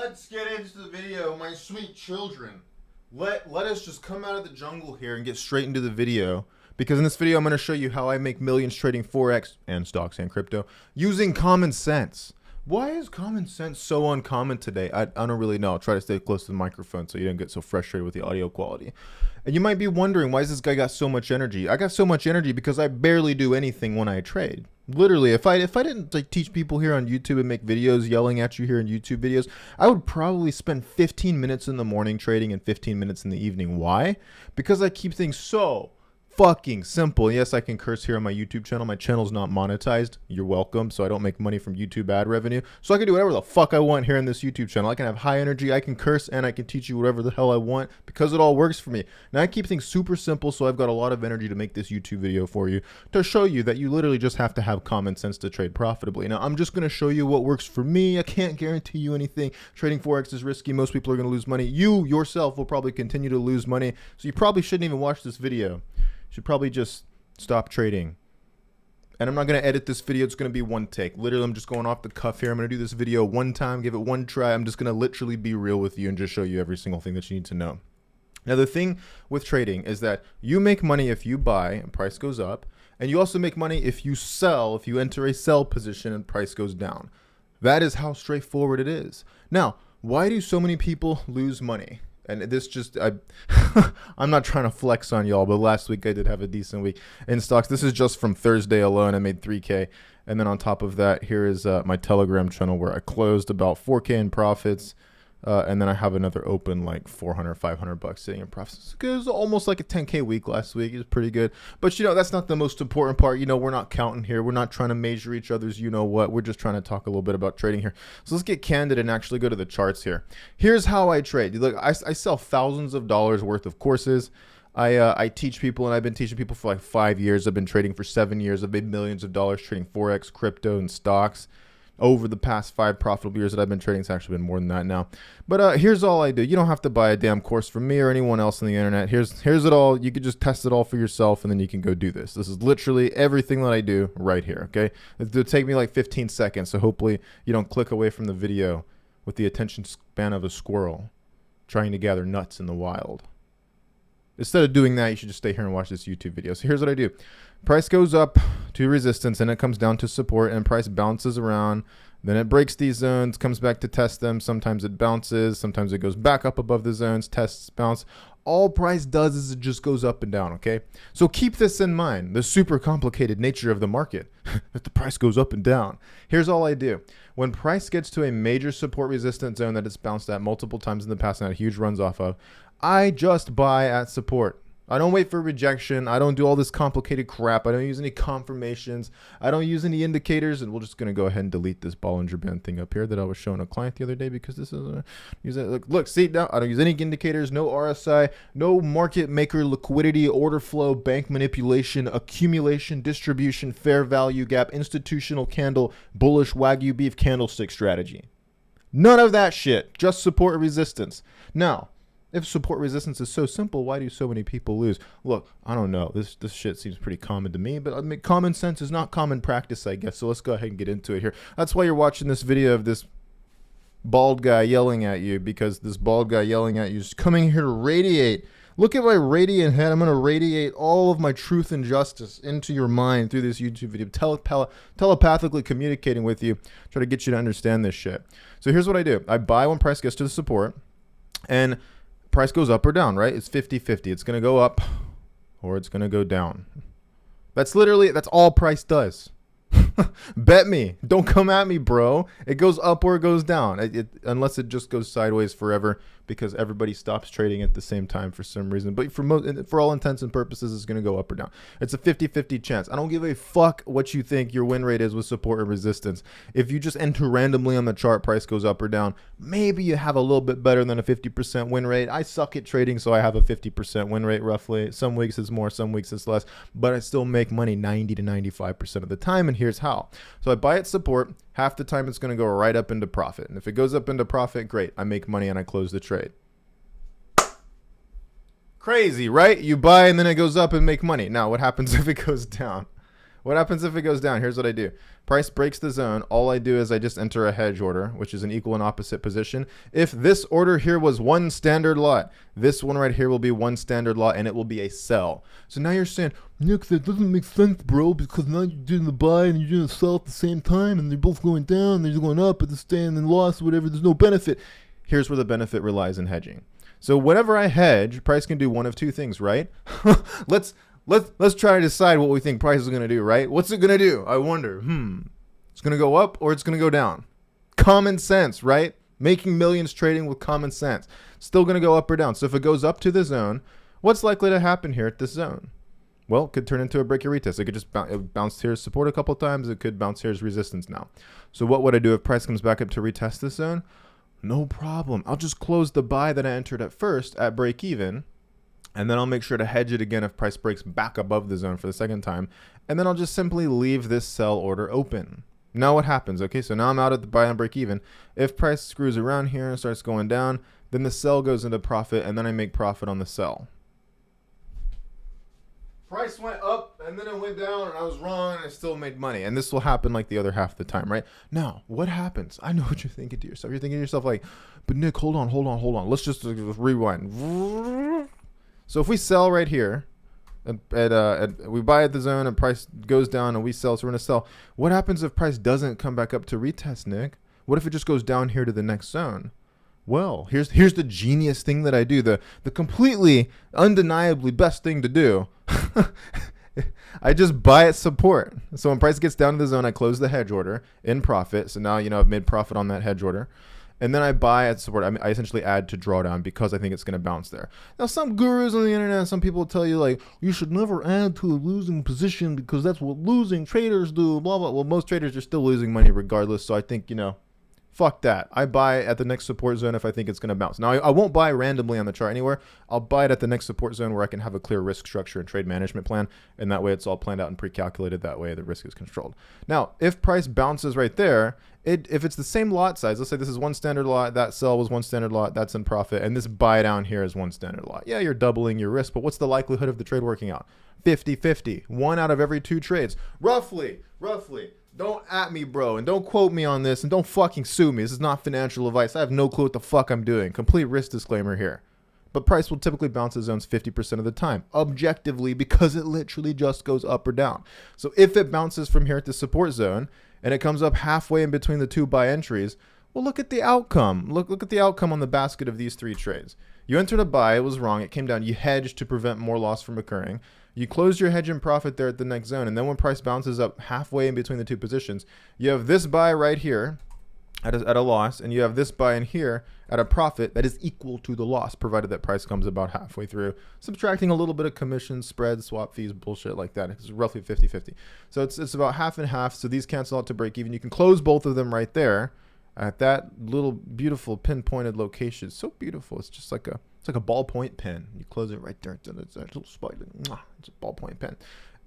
let's get into the video, my sweet children. Let us just come out of the jungle here and get straight into the video. Because in this video, I'm going to show you how I make millions trading forex and stocks and crypto using common sense. Why is common sense so uncommon today? I don't really know. I'll try to stay close to the microphone so you don't get so frustrated with the audio quality. And you might be wondering, why has this guy got so much energy? I got so much energy because I barely do anything when I trade. Literally, if I didn't like teach people here on YouTube and make videos yelling at you here in YouTube videos, I would probably spend 15 minutes in the morning trading and 15 minutes in the evening. Why? Because I keep things so fucking simple. Yes, I can curse here on my YouTube channel. My channel's not monetized. You're welcome. So I don't make money from YouTube ad revenue. So I can do whatever the fuck I want here in this YouTube channel. I can have high energy, I can curse, and I can teach you whatever the hell I want because it all works for me. Now I keep things super simple, so I've got a lot of energy to make this YouTube video for you to show you that you literally just have to have common sense to trade profitably. Now I'm just going to show you what works for me. I can't guarantee you anything. Trading forex is risky. Most people are going to lose money. You yourself will probably continue to lose money. So you probably shouldn't even watch this video. Should probably just stop trading. And I'm not going to edit this video. It's going to be one take. Literally, I'm just going off the cuff here. I'm going to do this video one time, give it one try. I'm just going to literally be real with you and just show you every single thing that you need to know. Now, the thing with trading is that you make money if you buy and price goes up. And you also make money if you sell, if you enter a sell position and price goes down. That is how straightforward it is. Now, why do so many people lose money? And this just, I'm not trying to flex on y'all, but last week I did have a decent week in stocks. This is just from Thursday alone. I made 3K. And then on top of that, here is my Telegram channel where I closed about 4K in profits. And then I have another open like 400, 500 bucks sitting in profits. It was almost like a 10K week last week. It was pretty good. But you know, that's not the most important part. You know, we're not counting here. We're not trying to measure each other's, you know what. We're just trying to talk a little bit about trading here. So let's get candid and actually go to the charts here. Here's how I trade. Look, I sell thousands of dollars worth of courses. I teach people, and I've been teaching people for like 5 years. I've been trading for 7 years. I've made millions of dollars trading forex, crypto, and stocks. Over the past 5 profitable years that I've been trading, it's actually been more than that now. But here's all I do. You don't have to buy a damn course from me or anyone else on the internet. Here's it all. You can just test it all for yourself, and then you can go do this. This is literally everything that I do right here, okay? It'll take me like 15 seconds, so hopefully you don't click away from the video with the attention span of a squirrel trying to gather nuts in the wild. Instead of doing that, you should just stay here and watch this YouTube video. So here's what I do. Price goes up to resistance, and it comes down to support, and price bounces around. Then it breaks these zones, comes back to test them. Sometimes it bounces. Sometimes it goes back up above the zones, tests, bounce. All price does is it just goes up and down, okay? So keep this in mind, the super complicated nature of the market, that the price goes up and down. Here's all I do. When price gets to a major support resistance zone that it's bounced at multiple times in the past and had huge runs off of, I just buy at support. I don't wait for rejection. I don't do all this complicated crap. I don't use any confirmations. I don't use any indicators. And we're just going to go ahead and delete this Bollinger Band thing up here that I was showing a client the other day because this is look, see now, I don't use any indicators, no RSI, no market maker liquidity, order flow, bank manipulation, accumulation, distribution, fair value gap, institutional candle, bullish Wagyu beef candlestick strategy. None of that shit. Just support and resistance. Now, if support resistance is so simple, why do so many people lose? Look, I don't know. This shit seems pretty common to me, but I mean, common sense is not common practice, I guess. So let's go ahead and get into it here. That's why you're watching this video of this bald guy yelling at you, because this bald guy yelling at you is coming here to radiate. Look at my radiant head. I'm going to radiate all of my truth and justice into your mind through this YouTube video, telepathically communicating with you, try to get you to understand this shit. So here's what I do. I buy when price gets to the support, and price goes up or down, right? It's 50-50. It's going to go up or it's going to go down. That's all price does. Bet me. Don't come at me, bro. It goes up or it goes down. Unless it just goes sideways forever because everybody stops trading at the same time for some reason. But for all intents and purposes, it's going to go up or down. It's a 50-50 chance. I don't give a fuck what you think your win rate is with support or resistance. If you just enter randomly on the chart, price goes up or down, maybe you have a little bit better than a 50% win rate. I suck at trading, so I have a 50% win rate roughly. Some weeks it's more, some weeks it's less, but I still make money 90 to 95% of the time, and here's how. So I buy at support. Half the time it's going to go right up into profit. And if it goes up into profit, great. I make money and I close the trade. Crazy, right? You buy and then it goes up and make money. Now, what happens if it goes down? What happens if it goes down? Here's what I do. Price breaks the zone. All I do is I just enter a hedge order, which is an equal and opposite position. If this order here was one standard lot, this one right here will be one standard lot, and it will be a sell. So now you're saying, Nick, that doesn't make sense, bro, because now you're doing the buy and you're doing the sell at the same time, and they're both going down, they're going up, but they're staying in loss, whatever. There's no benefit. Here's where the benefit relies in hedging. So whenever I hedge, price can do one of two things, right? Let's try to decide what we think price is going to do, right? What's it going to do? I wonder. It's going to go up or it's going to go down. Common sense, right? Making millions trading with common sense. Still going to go up or down. So if it goes up to the zone, what's likely to happen here at this zone? Well, it could turn into a break or retest. It could just bounce here as support a couple times. It could bounce here as resistance now. So what would I do if price comes back up to retest this zone? No problem. I'll just close the buy that I entered at first at break even, and then I'll make sure to hedge it again if price breaks back above the zone for the second time, and then I'll just simply leave this sell order open. Now what happens? Okay, so now I'm out at the buy and break even. If price screws around here and starts going down, then the sell goes into profit, and then I make profit on the sell. Price went up and then it went down and I was wrong and I still made money. And this will happen like the other half of the time, right? Now, what happens? I know what you're thinking to yourself. You're thinking to yourself like, but Nick, hold on. Let's just rewind. So if we sell right here, we buy at the zone and price goes down and we sell, so we're going to sell. What happens if price doesn't come back up to retest, Nick? What if it just goes down here to the next zone? Well, here's the genius thing that I do, the completely undeniably best thing to do. I just buy at support. So when price gets down to the zone, I close the hedge order in profit. So now, I've made profit on that hedge order. And then I buy at support. I essentially add to drawdown because I think it's going to bounce there. Now, some gurus on the internet, some people tell you, like, you should never add to a losing position because that's what losing traders do, blah, blah. Well, most traders are still losing money regardless. So I think, fuck that. I buy at the next support zone if I think it's going to bounce. Now, I won't buy randomly on the chart anywhere. I'll buy it at the next support zone where I can have a clear risk structure and trade management plan. And that way it's all planned out and pre-calculated. That way the risk is controlled. Now, if price bounces right there, if it's the same lot size, let's say this is one standard lot, that sell was one standard lot, that's in profit, and this buy down here is one standard lot. Yeah, you're doubling your risk, but what's the likelihood of the trade working out? 50-50. 1 out of every 2 trades. Roughly. Don't at me, bro, and don't quote me on this, and don't fucking sue me. This is not financial advice. I have no clue what the fuck I'm doing. Complete risk disclaimer here. But price will typically bounce the zones 50% of the time, objectively, because it literally just goes up or down. So if it bounces from here at the support zone, and it comes up halfway in between the 2 buy entries, well, look at the outcome. Look at the outcome on the basket of these 3 trades. You entered a buy, it was wrong, it came down, you hedged to prevent more loss from occurring. You closed your hedge in profit there at the next zone, and then when price bounces up halfway in between the 2 positions, you have this buy right here at a loss, and you have this buy in here at a profit that is equal to the loss, provided that price comes about halfway through, subtracting a little bit of commission, spread, swap fees, bullshit like that. It's roughly 50-50. So it's about half and half, so these cancel out to break even. You can close both of them right there at that little beautiful pinpointed location. It's so beautiful. It's just like a ballpoint pen. You close it right there. It's a little spot. It's a ballpoint pen.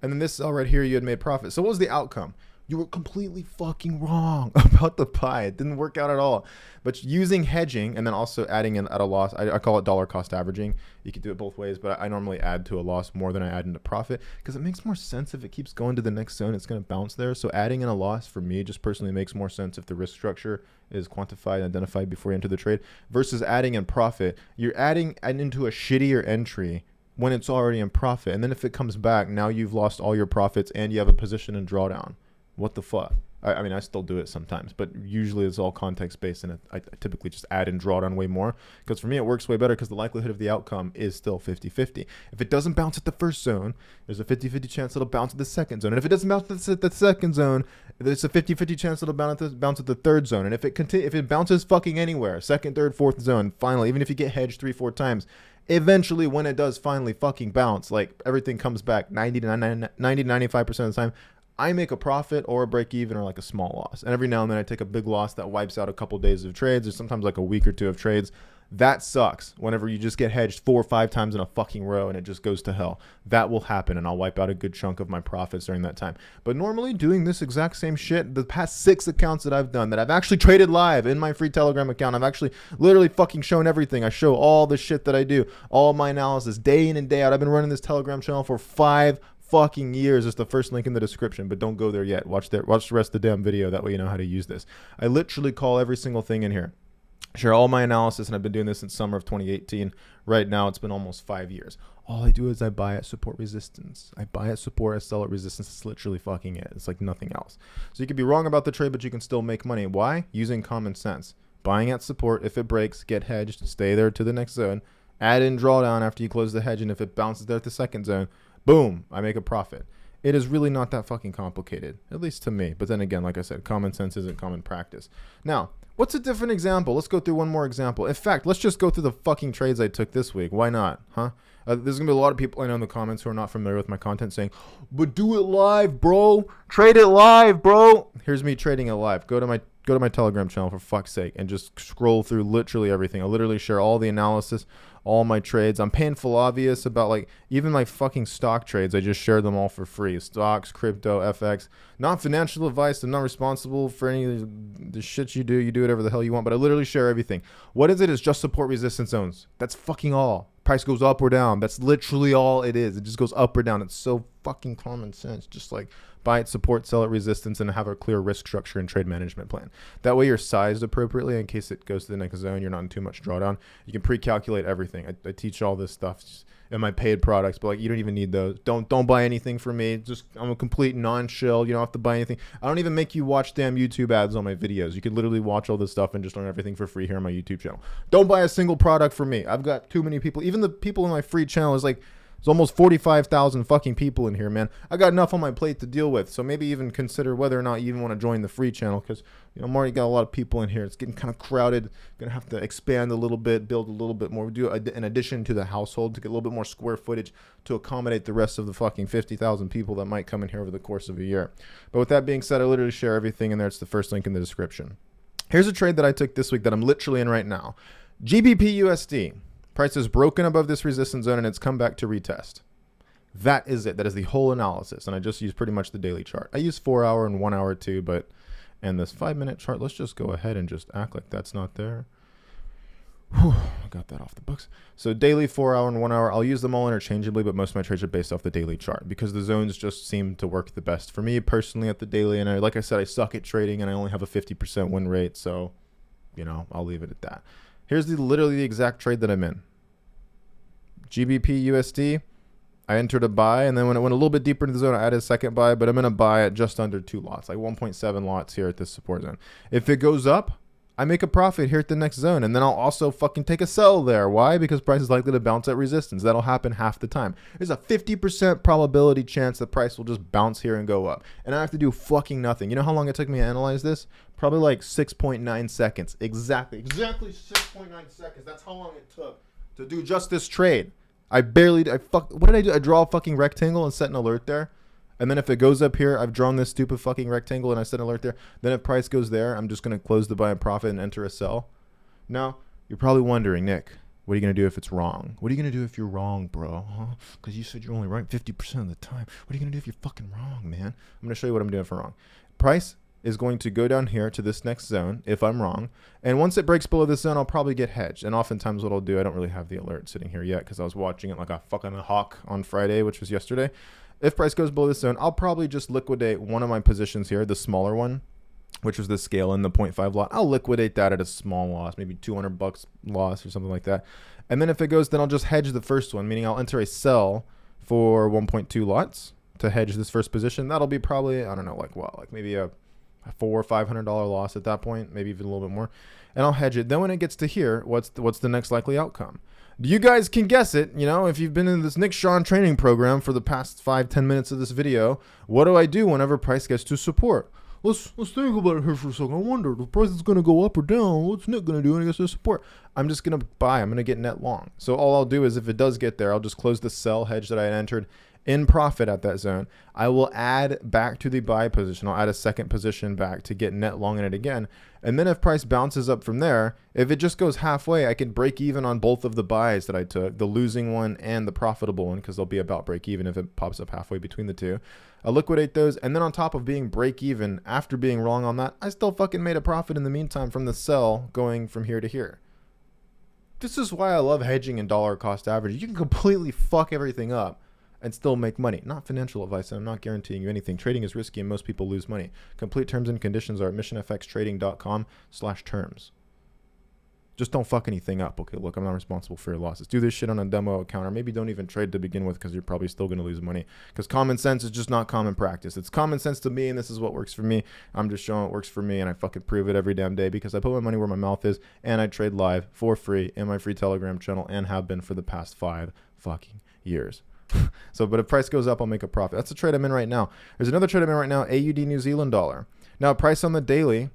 And then this cell right here, you had made profit. So what was the outcome? You were completely fucking wrong about the pie. It didn't work out at all. But using hedging and then also adding in at a loss, I call it dollar cost averaging. You can do it both ways, but I normally add to a loss more than I add into profit because it makes more sense if it keeps going to the next zone, it's going to bounce there. So adding in a loss for me just personally makes more sense if the risk structure is quantified and identified before you enter the trade versus adding in profit. You're adding into a shittier entry when it's already in profit. And then if it comes back, now you've lost all your profits and you have a position in drawdown. What the fuck? I mean, I still do it sometimes, but usually it's all context-based, and I typically just add and draw down way more, because for me it works way better because the likelihood of the outcome is still 50-50. If it doesn't bounce at the first zone, there's a 50-50 chance it'll bounce at the second zone, and if it doesn't bounce at the second zone, there's a 50-50 chance it'll bounce at the third zone, and if it bounces fucking anywhere, second, third, fourth zone, finally, even if you get hedged 3-4 times, eventually when it does finally fucking bounce, like everything comes back 90-95% of the time, I make a profit or a break even or like a small loss. And every now and then I take a big loss that wipes out a couple days of trades or sometimes like a week or 2 of trades. That sucks whenever you just get hedged 4 or 5 times in a fucking row and it just goes to hell. That will happen and I'll wipe out a good chunk of my profits during that time. But normally doing this exact same shit, the past 6 accounts that I've done that I've actually traded live in my free Telegram account, I've actually literally fucking shown everything. I show all the shit that I do, all my analysis day in and day out. I've been running this Telegram channel for 5 fucking years. It's the first link in the description, but don't go there yet. Watch the rest of the damn video. That way you know how to use this. I literally call every single thing in here. Share all my analysis, and I've been doing this since summer of 2018. Right now, it's been almost 5 years. All I do is I buy at support resistance. I buy at support, I sell at resistance. It's literally fucking it. It's like nothing else. So you could be wrong about the trade, but you can still make money. Why? Using common sense. Buying at support. If it breaks, get hedged. Stay there to the next zone. Add in drawdown after you close the hedge, and if it bounces there at the second zone, boom, I make a profit. It is really not that fucking complicated, at least to me. But then again, like I said, common sense isn't common practice. Now, what's a different example? Let's go through one more example. In fact, let's just go through the fucking trades I took this week. Why not? Huh? There's going to be a lot of people I know in the comments who are not familiar with my content saying, but do it live, bro. Trade it live, bro. Here's me trading it live. Go to my Telegram channel, for fuck's sake, and just scroll through literally everything. I literally share all the analysis, all my trades. I'm painful obvious about, like, even my fucking stock trades. I just share them all for free. Stocks, crypto, FX. Not financial advice. I'm not responsible for any of the shit you do. You do whatever the hell you want, but I literally share everything. What is it? It's just support resistance zones. That's fucking all. Price goes up or down. That's literally all it is. It just goes up or down. It's so fucking common sense. Just like buy it, support, sell it, resistance, and have a clear risk structure and trade management plan. That way you're sized appropriately in case it goes to the next zone. You're not in too much drawdown. You can pre-calculate everything. I teach all this stuff in my paid products, but like you don't even need those. Don't buy anything from me. Just I'm a complete non-shill. You don't have to buy anything. I don't even make you watch damn YouTube ads on my videos. You could literally watch all this stuff and just learn everything for free here on my YouTube channel. Don't buy a single product from me. I've got too many people. Even the people in my free channel is like, there's almost 45,000 fucking people in here, man. I got enough on my plate to deal with. So maybe even consider whether or not you even want to join the free channel, because I'm already got a lot of people in here. It's getting kind of crowded. Gonna have to expand a little bit, build a little bit more, do an addition to the household to get a little bit more square footage to accommodate the rest of the fucking 50,000 people that might come in here over the course of a year. But with that being said, I literally share everything in there. It's the first link in the description. Here's a trade that I took this week that I'm literally in right now. GBP USD. Price is broken above this resistance zone and it's come back to retest. That is it. That is the whole analysis. And I just use pretty much the daily chart. I use 4 hour and 1 hour too, but and this 5 minute chart, let's just go ahead and just act like that's not there. Whew, I got that off the books. So daily, 4 hour and 1 hour, I'll use them all interchangeably, but most of my trades are based off the daily chart because the zones just seem to work the best for me personally at the daily. And like I said, I suck at trading and I only have a 50% win rate. So, I'll leave it at that. Here's literally the exact trade that I'm in. GBP USD, I entered a buy, and then when it went a little bit deeper into the zone, I added a second buy, but I'm going to buy at just under 2 lots, like 1.7 lots here at this support zone. If it goes up, I make a profit here at the next zone, and then I'll also fucking take a sell there. Why? Because price is likely to bounce at resistance. That'll happen half the time. There's a 50% probability chance the price will just bounce here and go up, and I have to do fucking nothing. You know how long it took me to analyze this? Probably like 6.9 seconds. Exactly 6.9 seconds. That's how long it took to do just this trade. What did I do? I draw a fucking rectangle and set an alert there. And then if it goes up here, I've drawn this stupid fucking rectangle and I set an alert there. Then if price goes there, I'm just going to close the buy and profit and enter a sell. Now, you're probably wondering, Nick, what are you going to do if it's wrong? What are you going to do if you're wrong, bro? Huh? Because you said you're only right 50% of the time. What are you going to do if you're fucking wrong, man? I'm going to show you what I'm doing for wrong. Price is going to go down here to this next zone if I'm wrong. And once it breaks below this zone, I'll probably get hedged. And oftentimes what I'll do, I don't really have the alert sitting here yet because I was watching it like a fucking hawk on Friday, which was yesterday. If price goes below this zone, I'll probably just liquidate one of my positions here, the smaller one, which was the scale in the 0.5 lot. I'll liquidate that at a small loss, maybe $200 loss or something like that. And then if it goes, then I'll just hedge the first one, meaning I'll enter a sell for 1.2 lots to hedge this first position. That'll be probably, I don't know, like maybe a $400 or $500 loss at that point, maybe even a little bit more, and I'll hedge it. Then when it gets to here, what's the next likely outcome? You guys can guess it. If you've been in this Nick Sean training program for the past 5-10 minutes of this video, what do I do whenever price gets to support? Let's think about it here for a second. I wonder if the price is going to go up or down. What's Nick going to do when it gets to support? I'm just going to buy. I'm going to get net long. So all I'll do is if it does get there, I'll just close the sell hedge that I had entered in profit at that zone. I will add back to the buy position. I'll add a second position back to get net long in it again. And then if price bounces up from there, if it just goes halfway, I can break even on both of the buys that I took, the losing one and the profitable one, because they'll be about break even if it pops up halfway between the two. I'll liquidate those. And then on top of being break even, after being wrong on that, I still fucking made a profit in the meantime from the sell going from here to here. This is why I love hedging and dollar cost average. You can completely fuck everything up and still make money. Not financial advice, and I'm not guaranteeing you anything. Trading is risky and most people lose money. Complete terms and conditions are at missionfxtrading.com/terms. Just don't fuck anything up. Okay, look, I'm not responsible for your losses. Do this shit on a demo account, or maybe don't even trade to begin with because you're probably still going to lose money. Because common sense is just not common practice. It's common sense to me, and this is what works for me. I'm just showing what works for me, and I fucking prove it every damn day because I put my money where my mouth is, and I trade live for free in my free Telegram channel and have been for the past 5 fucking years. So, but if price goes up, I'll make a profit. That's the trade I'm in right now. There's another trade I'm in right now, AUD New Zealand dollar. Now, price on the daily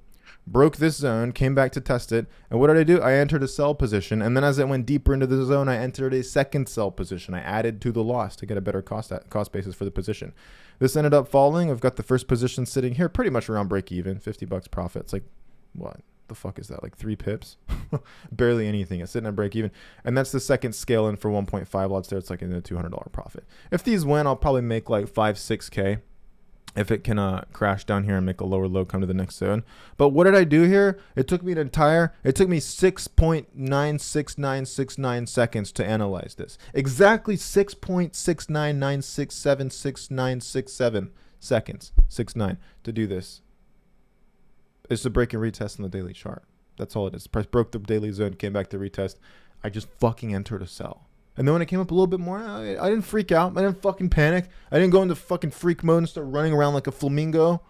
broke this zone, came back to test it, and what did I do? I entered a sell position, and then as it went deeper into the zone, I entered a second sell position. I added to the loss to get a better cost basis for the position. This ended up falling. I've got the first position sitting here pretty much around break even, $50 profit. It's like, what the fuck is that? Like 3 pips? Barely anything. It's sitting at break even, and that's the second scale in for 1.5 lots there. It's like in a $200 profit. If these win, I'll probably make like 5-6K. If it can crash down here and make a lower low come to the next zone. But what did I do here? It took me 6.96969 seconds to analyze this. Exactly 6.699676967 seconds. 69 to do this. It's a break and retest on the daily chart. That's all it is. Price broke the daily zone, came back to retest. I just fucking entered a sell. And then when it came up a little bit more, I didn't freak out. I didn't fucking panic. I didn't go into fucking freak mode and start running around like a flamingo.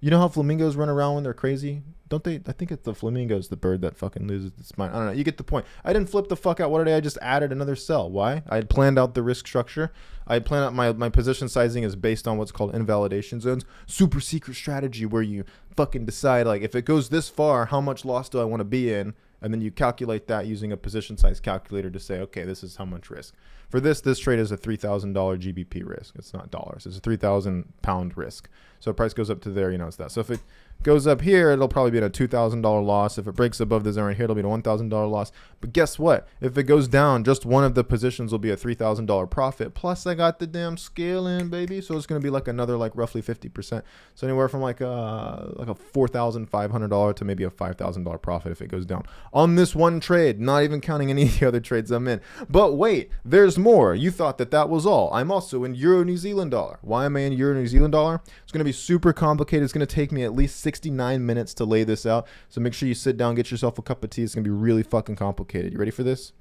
You know how flamingos run around when they're crazy? Don't they? I think it's the flamingo's the bird that fucking loses its mind. I don't know. You get the point. I didn't flip the fuck out. What did I? I just added another sell. Why? I had planned out the risk structure. I had planned out my position sizing is based on what's called invalidation zones. Super secret strategy where you fucking decide, like, if it goes this far, how much loss do I want to be in? And then you calculate that using a position size calculator to say, okay, this is how much risk. For this trade is a $3,000 GBP risk. It's not dollars. It's a 3,000 pound risk. So price goes up to there, you know, it's that. So if it goes up here, it'll probably be a $2,000 loss. If it breaks above the zone right here, it'll be a $1,000 loss. But guess what? If it goes down, just one of the positions will be a $3,000 profit. Plus I got the damn scale in, baby. So it's going to be like another like roughly 50%. So anywhere from like a $4,500 to maybe a $5,000 profit if it goes down on this one trade, not even counting any of the other trades I'm in. But wait, there's more. You thought that was all. I'm also in Euro New Zealand dollar. Why am I in Euro New Zealand dollar? It's going to be super complicated. It's going to take me at least 69 minutes to lay this out. So make sure you sit down, get yourself a cup of tea. It's going to be really fucking complicated. You ready for this?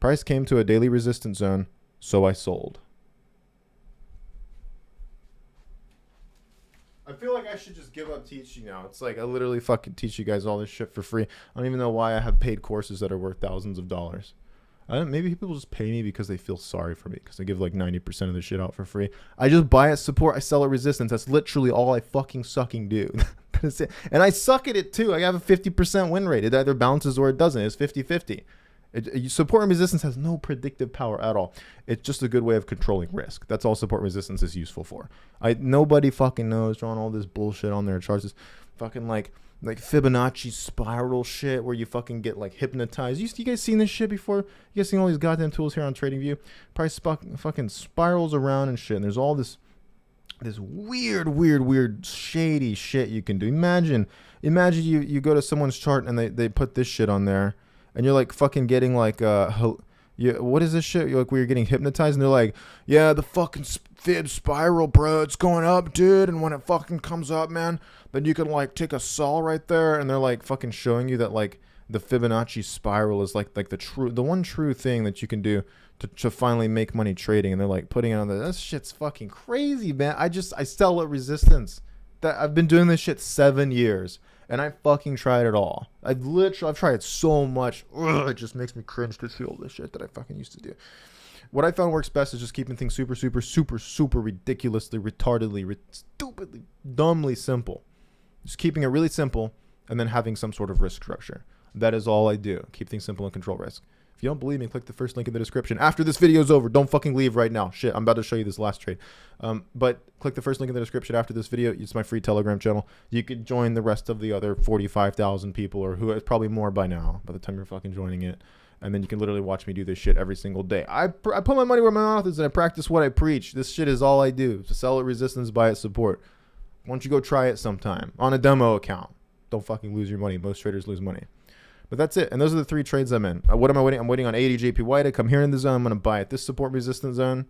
Price came to a daily resistance zone, so I sold. I feel like I should just give up teaching now. It's like I literally fucking teach you guys all this shit for free. I don't even know why I have paid courses that are worth thousands of dollars. Maybe people just pay me because they feel sorry for me because I give like 90% of the shit out for free. I just buy at support. I sell at resistance. That's literally all I fucking do. That's it. And I suck at it too. I have a 50% win rate. It either bounces or it doesn't. It's 50-50. Support and resistance has no predictive power at all. It's just a good way of controlling risk. That's all support and resistance is useful for. Nobody fucking knows drawing all this bullshit on their charts. This fucking like Fibonacci spiral shit where you fucking get like hypnotized. You guys seen this shit before? You guys seen all these goddamn tools here on TradingView? Price fucking spirals around and shit. And there's all this weird shady shit you can do. Imagine you go to someone's chart and they put this shit on there. And you're like fucking getting like what is this shit? You're like where you're getting hypnotized, and they're like, yeah, the fucking fib spiral, bro, it's going up, dude. And when it fucking comes up, man, then you can like take a saw right there, and they're like fucking showing you that like the Fibonacci spiral is like the one true thing that you can do to finally make money trading. And they're like putting it on that shit's fucking crazy, man. I sell at resistance. That I've been doing this shit 7 years. And I fucking tried it all. I've tried so much. Ugh, it just makes me cringe to see all this shit that I fucking used to do. What I found works best is just keeping things super ridiculously, retardedly, stupidly, dumbly simple. Just keeping it really simple and then having some sort of risk structure. That is all I do. Keep things simple and control risk. If you don't believe me, click the first link in the description. After this video is over, don't fucking leave right now. Shit, I'm about to show you this last trade. But click the first link in the description after this video. It's my free Telegram channel. You could join the rest of the other 45,000 people, or who is probably more by now, by the time you're fucking joining it. And then you can literally watch me do this shit every single day. I put my money where my mouth is, and I practice what I preach. This shit is all I do. To sell at resistance, buy at support. Why don't you go try it sometime on a demo account? Don't fucking lose your money. Most traders lose money. But that's it. And those are the 3 trades I'm in. What am I waiting? I'm waiting on 80 JPY to come here in the zone. I'm going to buy at this support resistance zone.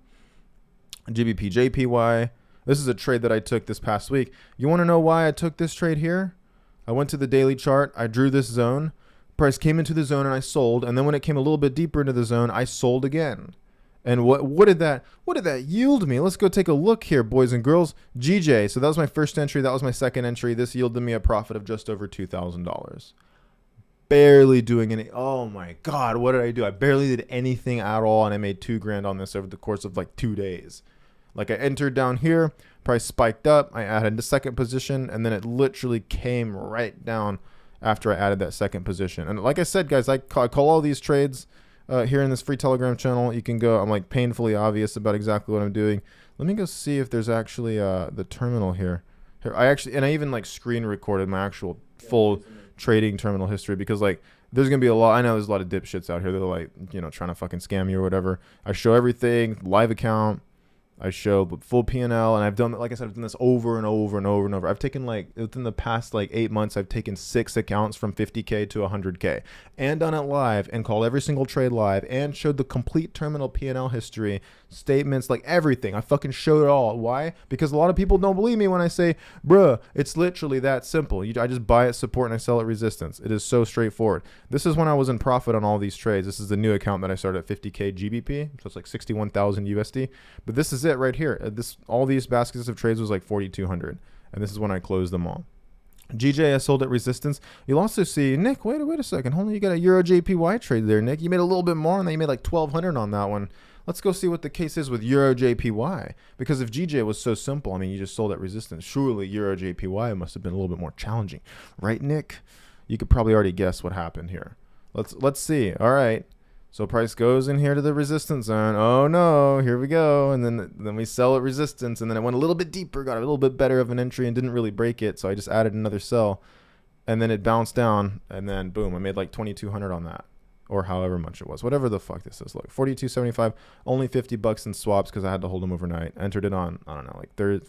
GBP JPY. This is a trade that I took this past week. You want to know why I took this trade here? I went to the daily chart. I drew this zone. Price came into the zone and I sold. And then when it came a little bit deeper into the zone, I sold again. And what did that yield me? Let's go take a look here, boys and girls. GJ. So that was my first entry. That was my second entry. This yielded me a profit of just over $2,000. Barely doing any. Oh my God, what did I do? I barely did anything at all, and I made $2,000 on this over the course of like 2 days. Like I entered down here, price spiked up. I added the second position, and then it literally came right down after I added that second position. And like I said, guys, I call all these trades here in this free Telegram channel. You can go. I'm like painfully obvious about exactly what I'm doing. Let me go see if there's actually the terminal here. I even like screen recorded my actual full trading terminal history, because like there's gonna be a lot. I know there's a lot of dipshits out here that are like, you know, trying to fucking scam you or whatever. I show everything, live account. I show full P&L, and I've done, like I said, I've done this over and over and over and over. I've taken like, within the past like 8 months, I've taken 6 accounts from 50K to 100K and done it live and called every single trade live and showed the complete terminal P&L history, statements, like everything. I fucking showed it all. Why? Because a lot of people don't believe me when I say, bruh, it's literally that simple. I just buy at support and I sell at resistance. It is so straightforward. This is when I was in profit on all these trades. This is the new account that I started at 50K GBP. So it's like 61,000 USD. But this is it right here. All these baskets of trades was like 4,200, and this is when I closed them all. GJ, I sold at resistance. You'll also see, Nick, wait a second. Hold on, you got a Euro JPY trade there, Nick. You made a little bit more, and then you made like 1,200 on that one. Let's go see what the case is with Euro JPY. Because if GJ was so simple, I mean, you just sold at resistance. Surely Euro JPY must have been a little bit more challenging, right, Nick? You could probably already guess what happened here. Let's see. All right. So price goes in here to the resistance zone. Oh no, here we go. And then we sell at resistance, and then it went a little bit deeper, got a little bit better of an entry and didn't really break it. So I just added another sell, and then it bounced down, and then boom, I made like 2,200 on that, or however much it was, whatever the fuck this is. Look, 42.75, only $50 in swaps because I had to hold them overnight. Entered it on, I don't know, like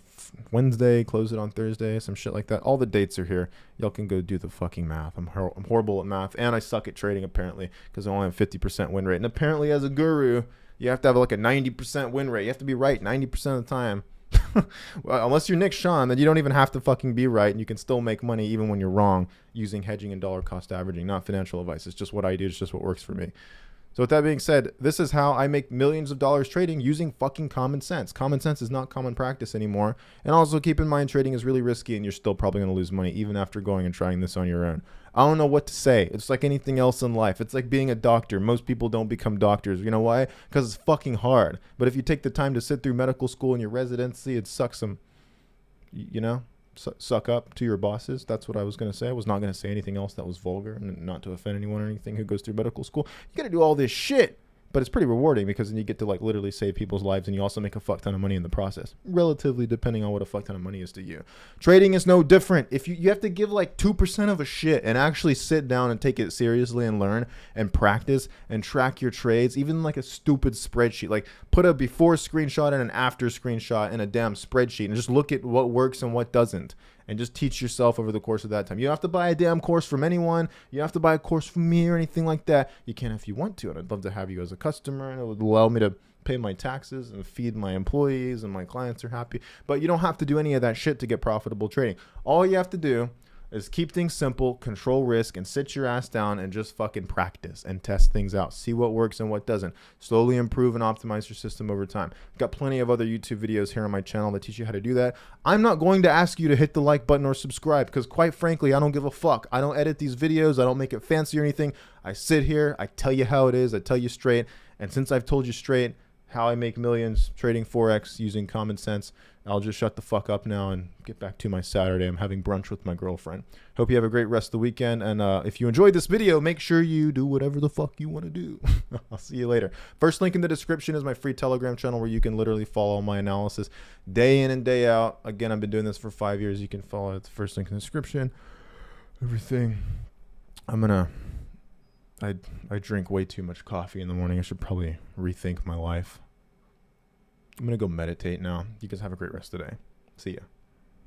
Wednesday, closed it on Thursday, some shit like that. All the dates are here. Y'all can go do the fucking math. I'm horrible at math, and I suck at trading apparently because I only have 50% win rate. And apparently, as a guru, you have to have like a 90% win rate. You have to be right 90% of the time. Well, unless you're Nick Sean, then you don't even have to fucking be right, and you can still make money even when you're wrong using hedging and dollar cost averaging. Not financial advice. It's just what I do. It's just what works for me. So with that being said, this is how I make millions of dollars trading using fucking common sense. Common sense is not common practice anymore. And also keep in mind, trading is really risky, and you're still probably going to lose money even after going and trying this on your own. I don't know what to say. It's like anything else in life. It's like being a doctor. Most people don't become doctors. You know why? Because it's fucking hard. But if you take the time to sit through medical school and your residency, it sucks some, you know, suck up to your bosses. That's what I was going to say. I was not going to say anything else that was vulgar, and not to offend anyone or anything who goes through medical school. You got to do all this shit. But it's pretty rewarding because then you get to like literally save people's lives, and you also make a fuck ton of money in the process, relatively, depending on what a fuck ton of money is to you. Trading is no different. If you have to give like 2% of a shit and actually sit down and take it seriously and learn and practice and track your trades, even like a stupid spreadsheet, like put a before screenshot and an after screenshot in a damn spreadsheet and just look at what works and what doesn't. And just teach yourself over the course of that time. You don't have to buy a damn course from anyone. You don't have to buy a course from me or anything like that. You can if you want to, and I'd love to have you as a customer, and it would allow me to pay my taxes and feed my employees, and my clients are happy. But you don't have to do any of that shit to get profitable trading. All you have to do is keep things simple, control risk, and sit your ass down and just fucking practice and test things out. See what works and what doesn't. Slowly improve and optimize your system over time. I've got plenty of other YouTube videos here on my channel that teach you how to do that. I'm not going to ask you to hit the like button or subscribe because quite frankly, I don't give a fuck. I don't edit these videos. I don't make it fancy or anything. I sit here, I tell you how it is, I tell you straight. And since I've told you straight how I make millions trading Forex using common sense, I'll just shut the fuck up now and get back to my Saturday. I'm having brunch with my girlfriend. Hope you have a great rest of the weekend. And if you enjoyed this video, make sure you do whatever the fuck you want to do. I'll see you later. First link in the description is my free Telegram channel where you can literally follow my analysis day in and day out. Again, I've been doing this for 5 years. You can follow it. The first link in the description. Everything. I drink way too much coffee in the morning. I should probably rethink my life. I'm going to go meditate now. You guys have a great rest of the day. See ya.